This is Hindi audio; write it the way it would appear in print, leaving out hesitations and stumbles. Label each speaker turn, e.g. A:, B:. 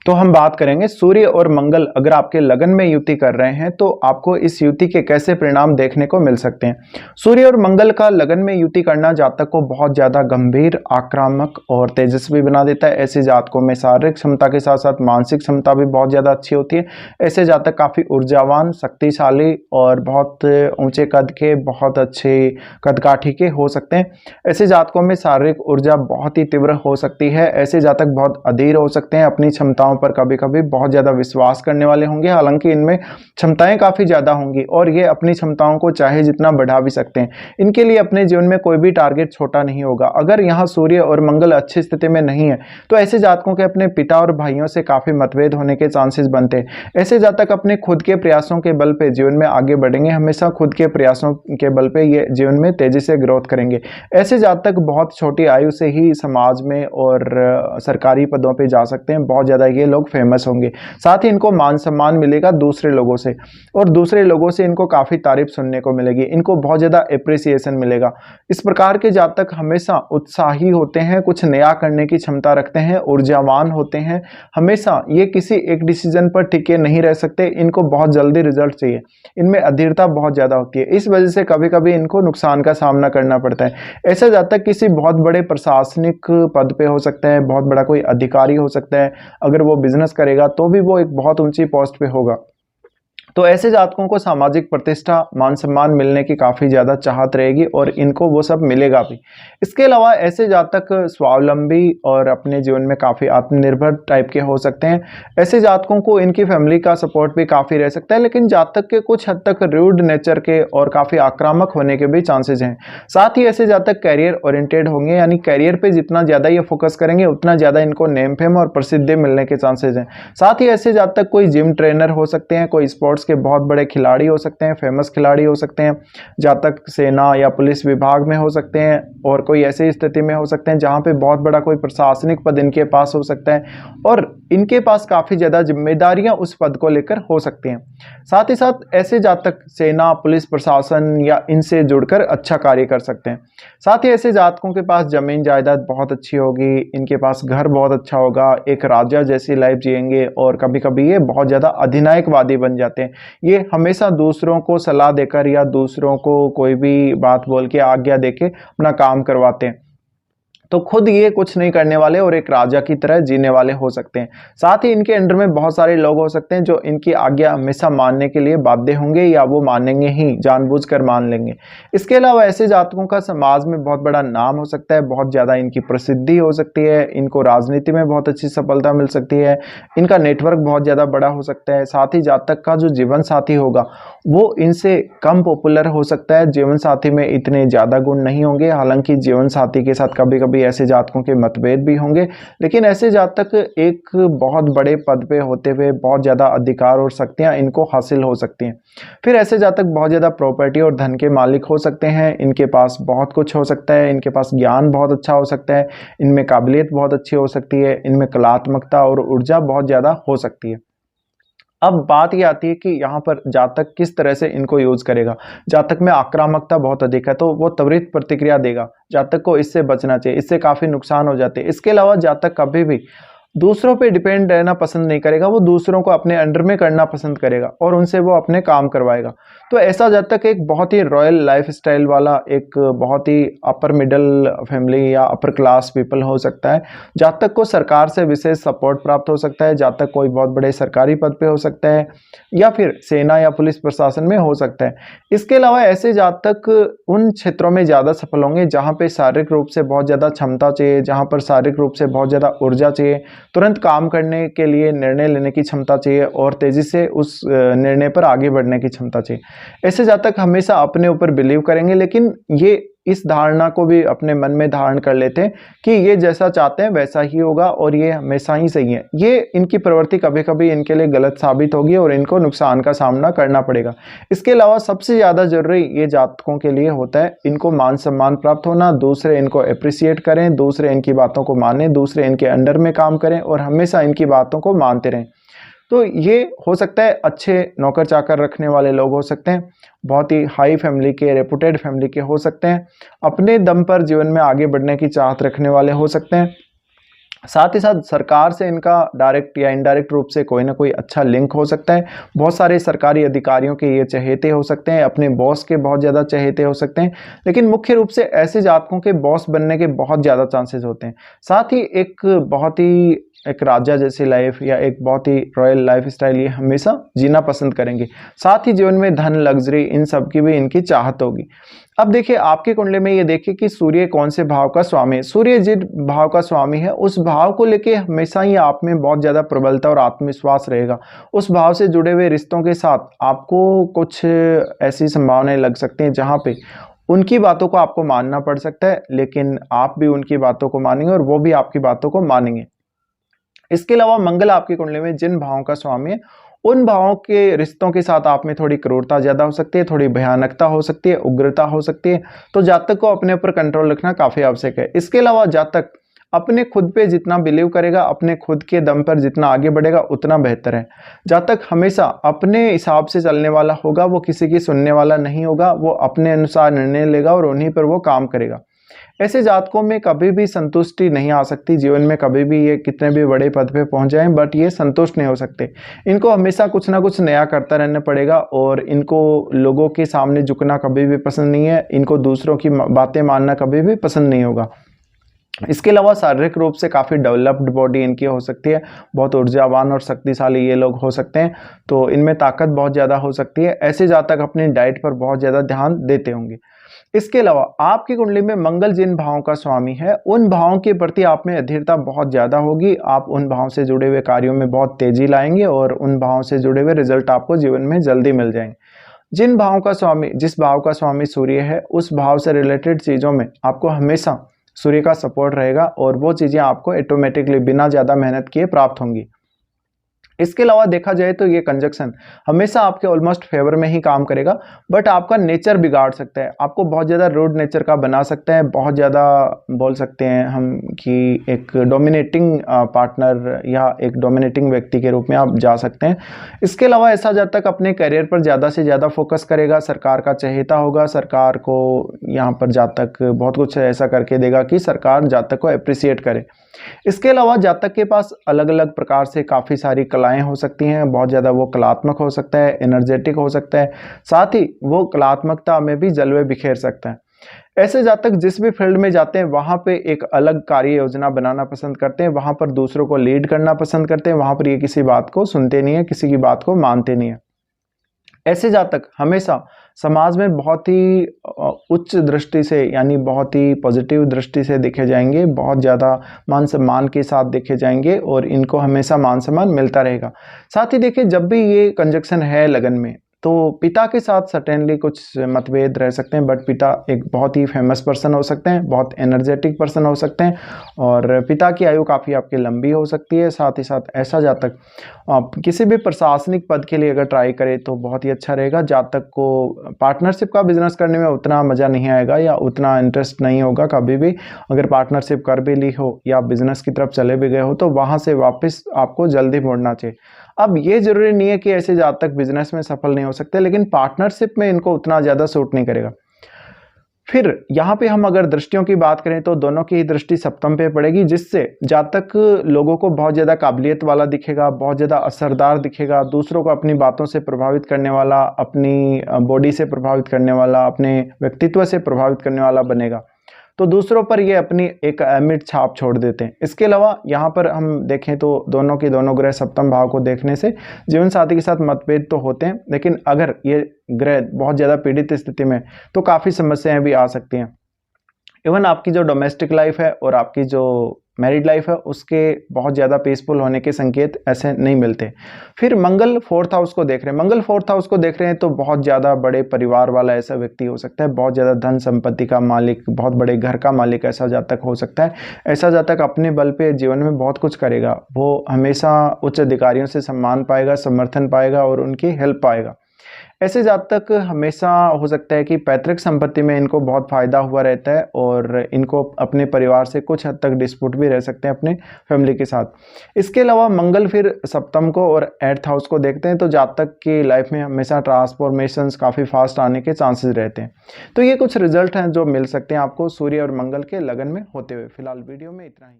A: तो हम बात करेंगे सूर्य और मंगल अगर आपके लगन में युति कर रहे हैं तो आपको इस युति के कैसे परिणाम देखने को मिल सकते हैं। सूर्य और मंगल का लगन में युति करना जातक को बहुत ज्यादा गंभीर, आक्रामक और तेजस्वी बना देता है। ऐसे जातकों में शारीरिक क्षमता के साथ साथ मानसिक क्षमता भी बहुत ज्यादा अच्छी होती है। ऐसे जातक काफी ऊर्जावान, शक्तिशाली और बहुत ऊंचे कद के, बहुत अच्छे कदकाठी के हो सकते हैं। ऐसे जातकों में शारीरिक ऊर्जा बहुत ही तीव्र हो सकती है। ऐसे जातक बहुत अधीर हो सकते हैं, अपनी क्षमताओं पर कभी कभी बहुत ज्यादा विश्वास करने वाले होंगे। हालांकि इनमें क्षमताएं काफी ज्यादा होंगी और ये अपनी क्षमताओं को चाहे जितना बढ़ा भी सकते हैं। इनके लिए अपने जीवन में कोई भी टारगेट छोटा नहीं होगा। अगर यहाँ सूर्य और मंगल अच्छी स्थिति में नहीं है तो ऐसे जातकों के अपने पिता और भाइयों से काफी मतभेद होने के चांसेस बनते हैं। ऐसे जातक अपने खुद के प्रयासों के बल पे जीवन में आगे बढ़ेंगे। हमेशा खुद के प्रयासों के बल पे ये जीवन में तेजी से ग्रोथ करेंगे। ऐसे जातक बहुत छोटी आयु से ही समाज में और सरकारी पदों पे जा सकते हैं। बहुत ज्यादा ये लोग फेमस होंगे। साथ ही इनको मान सम्मान मिलेगा दूसरे लोगों से और दूसरे लोगों से इनको काफी तारीफ सुनने को मिलेगी। इनको बहुत ज्यादा एप्रिसिएशन मिलेगा। इस प्रकार के जातक हमेशा उत्साही होते हैं, कुछ नया करने की क्षमता रखते हैं, ऊर्जावान होते हैं। हमेशा ये किसी एक डिसीजन पर टिके नहीं रह सकते। इनको बहुत जल्दी रिजल्ट चाहिए। इनमें अधीरता बहुत ज्यादा होती है। इस वजह से कभी कभी इनको नुकसान का सामना करना पड़ता है। ऐसा जातक किसी बहुत बड़े प्रशासनिक पद पे हो सकता है, बहुत बड़ा कोई अधिकारी हो सकता है। अगर वो बिजनेस करेगा तो भी वो एक बहुत ऊंची पोस्ट पे होगा। तो ऐसे जातकों को सामाजिक प्रतिष्ठा, मान सम्मान मिलने की काफी ज्यादा चाहत रहेगी और इनको वो सब मिलेगा भी। इसके अलावा ऐसे जातक स्वावलंबी और अपने जीवन में काफी आत्मनिर्भर टाइप के हो सकते हैं। ऐसे जातकों को इनकी फैमिली का सपोर्ट भी काफी रह सकता है, लेकिन जातक के कुछ हद तक रूड नेचर के और काफी आक्रामक होने के भी चांसेस हैं। साथ ही ऐसे जातक कैरियर ओरिएंटेड होंगे, यानी कैरियर पे जितना ज्यादा ये फोकस करेंगे उतना ज्यादा इनको नेम फेम और प्रसिद्धि मिलने के चांसेस हैं। साथ ही ऐसे जातक कोई जिम ट्रेनर हो सकते हैं, कोई स्पोर्ट्स के बहुत बड़े खिलाड़ी हो सकते हैं, फेमस खिलाड़ी हो सकते हैं। जातक सेना या पुलिस विभाग में हो सकते हैं और कोई ऐसी स्थिति में हो सकते हैं जहां पे बहुत बड़ा कोई प्रशासनिक पद इनके पास हो सकता है और इनके पास काफी ज्यादा जिम्मेदारियां उस पद को लेकर हो सकती हैं। साथ ही साथ ऐसे जातक सेना, पुलिस, प्रशासन या इनसे जुड़कर अच्छा कार्य कर सकते हैं। साथ ही ऐसे जातकों के पास जमीन जायदाद बहुत अच्छी होगी, इनके पास घर बहुत अच्छा होगा, एक राजा जैसी लाइफ जिएंगे और कभी कभी ये बहुत ज्यादा अधिनायकवादी बन जाते हैं। ये हमेशा दूसरों को सलाह देकर या दूसरों को कोई भी बात बोल के, आज्ञा देके अपना काम करवाते हैं। तो खुद ये कुछ नहीं करने वाले और एक राजा की तरह जीने वाले हो सकते हैं। साथ ही इनके अंडर में बहुत सारे लोग हो सकते हैं जो इनकी आज्ञा हमेशा मानने के लिए बाध्य होंगे या वो मानेंगे ही, जानबूझकर मान लेंगे। इसके अलावा ऐसे जातकों का समाज में बहुत बड़ा नाम हो सकता है, बहुत ज्यादा इनकी प्रसिद्धि हो सकती है, इनको राजनीति में बहुत अच्छी सफलता मिल सकती है, इनका नेटवर्क बहुत ज्यादा बड़ा हो सकता है। साथ ही जातक का जो जीवन साथी होगा वो इनसे कम पॉपुलर हो सकता है, जीवन साथी में इतने ज्यादा गुण नहीं होंगे। हालांकि जीवन साथी के साथ कभी कभी ऐसे जातकों के मतभेद भी होंगे, लेकिन ऐसे जातक एक बहुत बड़े पद पे होते हुए बहुत ज्यादा अधिकार और शक्तियां इनको हासिल हो सकती हैं। फिर ऐसे जातक बहुत ज्यादा प्रॉपर्टी और धन के मालिक हो सकते हैं। इनके पास बहुत कुछ हो सकता है, इनके पास ज्ञान बहुत अच्छा हो सकता है, इनमें काबिलियत बहुत अच्छी हो सकती है, इनमें कलात्मकता और ऊर्जा बहुत ज्यादा हो सकती है। अब बात ये आती है कि यहाँ पर जातक किस तरह से इनको यूज करेगा। जातक में आक्रामकता बहुत अधिक है तो वो त्वरित प्रतिक्रिया देगा। जातक को इससे बचना चाहिए, इससे काफी नुकसान हो जाते हैं। इसके अलावा जातक कभी भी दूसरों पे डिपेंड रहना पसंद नहीं करेगा, वो दूसरों को अपने अंडर में करना पसंद करेगा और उनसे वो अपने काम करवाएगा। तो ऐसा जातक एक बहुत ही रॉयल लाइफ स्टाइल वाला, एक बहुत ही अपर मिडिल फैमिली या अपर क्लास पीपल हो सकता है। जातक को सरकार से विशेष सपोर्ट प्राप्त हो सकता है, जातक कोई बहुत बड़े सरकारी पद पे हो सकता है या फिर सेना या पुलिस प्रशासन में हो सकता है। इसके अलावा ऐसे जातक उन क्षेत्रों में ज्यादा सफल होंगे जहाँ पे शारीरिक रूप से बहुत ज्यादा क्षमता चाहिए, जहाँ पर शारीरिक रूप से बहुत ज्यादा ऊर्जा चाहिए, तुरंत काम करने के लिए निर्णय लेने की क्षमता चाहिए और तेजी से उस निर्णय पर आगे बढ़ने की क्षमता चाहिए। ऐसे जातक हमेशा अपने ऊपर बिलीव करेंगे, लेकिन ये इस धारणा को भी अपने मन में धारण कर लेते हैं कि ये जैसा चाहते हैं वैसा ही होगा और ये हमेशा ही सही है। ये इनकी प्रवृत्ति कभी कभी इनके लिए गलत साबित होगी और इनको नुकसान का सामना करना पड़ेगा। इसके अलावा सबसे ज़्यादा जरूरी ये जातकों के लिए होता है इनको मान सम्मान प्राप्त होना, दूसरे इनको अप्रिसिएट करें, दूसरे इनकी बातों को मानें, दूसरे इनके अंडर में काम करें और हमेशा इनकी बातों को मानते रहें। तो ये हो सकता है अच्छे नौकर चाकर रखने वाले लोग हो सकते हैं, बहुत ही हाई फैमिली के, रेपुटेड फैमिली के हो सकते हैं, अपने दम पर जीवन में आगे बढ़ने की चाहत रखने वाले हो सकते हैं। साथ ही साथ सरकार से इनका डायरेक्ट या इनडायरेक्ट रूप से कोई ना कोई अच्छा लिंक हो सकता है। बहुत सारे सरकारी अधिकारियों के ये चहेते हो सकते हैं, अपने बॉस के बहुत ज़्यादा चहेते हो सकते हैं, लेकिन मुख्य रूप से ऐसे जातकों के बॉस बनने के बहुत ज़्यादा चांसेस होते हैं। साथ ही एक राजा जैसी लाइफ या एक बहुत ही रॉयल लाइफ स्टाइल ये हमेशा जीना पसंद करेंगे। साथ ही जीवन में धन, लग्जरी, इन सब की भी इनकी चाहत होगी। अब देखिए आपकी कुंडली में ये देखिए कि सूर्य कौन से भाव का स्वामी है। सूर्य जिस भाव का स्वामी है उस भाव को लेके हमेशा ही आप में बहुत ज़्यादा प्रबलता और आत्मविश्वास रहेगा। उस भाव से जुड़े हुए रिश्तों के साथ आपको कुछ ऐसी संभावनाएं लग सकती हैं जहाँ पे उनकी बातों को आपको मानना पड़ सकता है, लेकिन आप भी उनकी बातों को मानेंगे और वो भी आपकी बातों को मानेंगे। इसके अलावा मंगल आपकी कुंडली में जिन भावों का स्वामी है उन भावों के रिश्तों के साथ आप में थोड़ी क्रूरता ज्यादा हो सकती है, थोड़ी भयानकता हो सकती है, उग्रता हो सकती है। तो जातक को अपने ऊपर कंट्रोल रखना काफी आवश्यक है। इसके अलावा जातक अपने खुद पे जितना बिलीव करेगा, अपने खुद के दम पर जितना आगे बढ़ेगा उतना बेहतर है। जातक हमेशा अपने हिसाब से चलने वाला होगा, वो किसी की सुनने वाला नहीं होगा, वो अपने अनुसार निर्णय लेगा और उन्हीं पर वो काम करेगा। ऐसे जातकों में कभी भी संतुष्टि नहीं आ सकती। जीवन में कभी भी ये कितने भी बड़े पद पे पहुंच जाएं बट ये संतुष्ट नहीं हो सकते। इनको हमेशा कुछ ना कुछ नया करता रहना पड़ेगा और इनको लोगों के सामने झुकना कभी भी पसंद नहीं है। इनको दूसरों की बातें मानना कभी भी पसंद नहीं होगा। इसके अलावा शारीरिक रूप से काफ़ी डेवलप्ड बॉडी इनकी हो सकती है, बहुत ऊर्जावान और शक्तिशाली ये लोग हो सकते हैं, तो इनमें ताकत बहुत ज़्यादा हो सकती है। ऐसे जातक अपनी डाइट पर बहुत ज़्यादा ध्यान देते होंगे। इसके अलावा आपकी कुंडली में मंगल जिन भावों का स्वामी है उन भावों के प्रति आप में अधीरता बहुत ज़्यादा होगी। आप उन भावों से जुड़े हुए कार्यों में बहुत तेजी लाएंगे और उन भावों से जुड़े हुए रिजल्ट आपको जीवन में जल्दी मिल जाएंगे। जिस भाव का स्वामी सूर्य है उस भाव से रिलेटेड चीज़ों में आपको हमेशा सूर्य का सपोर्ट रहेगा और वो चीज़ें आपको ऑटोमेटिकली बिना ज़्यादा मेहनत किए प्राप्त होंगी। इसके अलावा देखा जाए तो ये कंजक्शन हमेशा आपके ऑलमोस्ट फेवर में ही काम करेगा, बट आपका नेचर बिगाड़ सकता है, आपको बहुत ज़्यादा रूड नेचर का बना सकता है। बहुत ज़्यादा बोल सकते हैं हम कि एक डोमिनेटिंग पार्टनर या एक डोमिनेटिंग व्यक्ति के रूप में आप जा सकते हैं। इसके अलावा ऐसा जातक अपने करियर पर ज़्यादा से ज़्यादा फोकस करेगा, सरकार का चहेता होगा, सरकार को यहाँ पर जातक बहुत कुछ ऐसा करके देगा कि सरकार जातक को अप्रिसिएट करे। इसके अलावा जातक के पास अलग अलग प्रकार से काफ़ी सारी कलाएं हो सकती हैं, बहुत ज़्यादा वो कलात्मक हो सकता है, एनर्जेटिक हो सकता है, साथ ही वो कलात्मकता में भी जलवे बिखेर सकता है। ऐसे जातक जिस भी फील्ड में जाते हैं वहाँ पे एक अलग कार्य योजना बनाना पसंद करते हैं, वहाँ पर दूसरों को लीड करना पसंद करते हैं, वहाँ पर ये किसी बात को सुनते नहीं है, किसी की बात को मानते नहीं है। ऐसे जातक हमेशा समाज में बहुत ही उच्च दृष्टि से यानी बहुत ही पॉजिटिव दृष्टि से देखे जाएंगे, बहुत ज़्यादा मान सम्मान के साथ देखे जाएंगे और इनको हमेशा मान सम्मान मिलता रहेगा। साथ ही देखिए जब भी ये कंजक्शन है लगन में तो पिता के साथ सर्टेनली कुछ मतभेद रह सकते हैं, बट पिता एक बहुत ही फेमस पर्सन हो सकते हैं, बहुत एनर्जेटिक पर्सन हो सकते हैं और पिता की आयु काफ़ी आपकी लंबी हो सकती है। साथ ही साथ ऐसा जातक आप किसी भी प्रशासनिक पद के लिए अगर ट्राई करें तो बहुत ही अच्छा रहेगा। जातक को पार्टनरशिप का बिजनेस करने में उतना मज़ा नहीं आएगा या उतना इंटरेस्ट नहीं होगा कभी भी। अगर पार्टनरशिप कर भी ली हो या बिजनेस की तरफ चले भी गए हो तो वहाँ से वापस आपको जल्दी मुड़ना चाहिए। अब ये जरूरी नहीं है कि ऐसे जातक बिजनेस में सफल नहीं हो सकते, लेकिन पार्टनरशिप में इनको उतना ज़्यादा सूट नहीं करेगा। फिर यहाँ पे हम अगर दृष्टियों की बात करें तो दोनों की ही दृष्टि सप्तम पे पड़ेगी, जिससे जातक लोगों को बहुत ज़्यादा काबिलियत वाला दिखेगा, बहुत ज़्यादा असरदार दिखेगा, दूसरों को अपनी बातों से प्रभावित करने वाला, अपनी बॉडी से प्रभावित करने वाला, अपने व्यक्तित्व से प्रभावित करने वाला बनेगा। तो दूसरों पर ये अपनी एक अमिट छाप छोड़ देते हैं। इसके अलावा यहाँ पर हम देखें तो दोनों के दोनों ग्रह सप्तम भाव को देखने से जीवन साथी के साथ मतभेद तो होते हैं, लेकिन अगर ये ग्रह बहुत ज़्यादा पीड़ित स्थिति में तो काफ़ी समस्याएं भी आ सकती हैं। इवन आपकी जो डोमेस्टिक लाइफ है और आपकी जो मैरिड लाइफ है उसके बहुत ज़्यादा पीसफुल होने के संकेत ऐसे नहीं मिलते। फिर मंगल फोर्थ हाउस को देख रहे हैं, मंगल फोर्थ हाउस को देख रहे हैं तो बहुत ज़्यादा बड़े परिवार वाला ऐसा व्यक्ति हो सकता है, बहुत ज़्यादा धन संपत्ति का मालिक, बहुत बड़े घर का मालिक ऐसा जातक हो सकता है। ऐसा जातक अपने बल पे जीवन में बहुत कुछ करेगा, वो हमेशा उच्च अधिकारियों से सम्मान पाएगा, समर्थन पाएगा और उनकी हेल्प पाएगा। ऐसे जातक हमेशा हो सकता है कि पैतृक संपत्ति में इनको बहुत फायदा हुआ रहता है और इनको अपने परिवार से कुछ हद तक डिस्प्यूट भी रह सकते हैं अपने फैमिली के साथ। इसके अलावा मंगल फिर सप्तम को और 8th हाउस को देखते हैं तो जातक की लाइफ में हमेशा ट्रांसफॉर्मेशंस काफ़ी फास्ट आने के चांसेस रहते हैं। तो ये कुछ रिजल्ट हैं जो मिल सकते हैं आपको सूर्य और मंगल के लगन में होते हुए। फिलहाल वीडियो में इतना ही।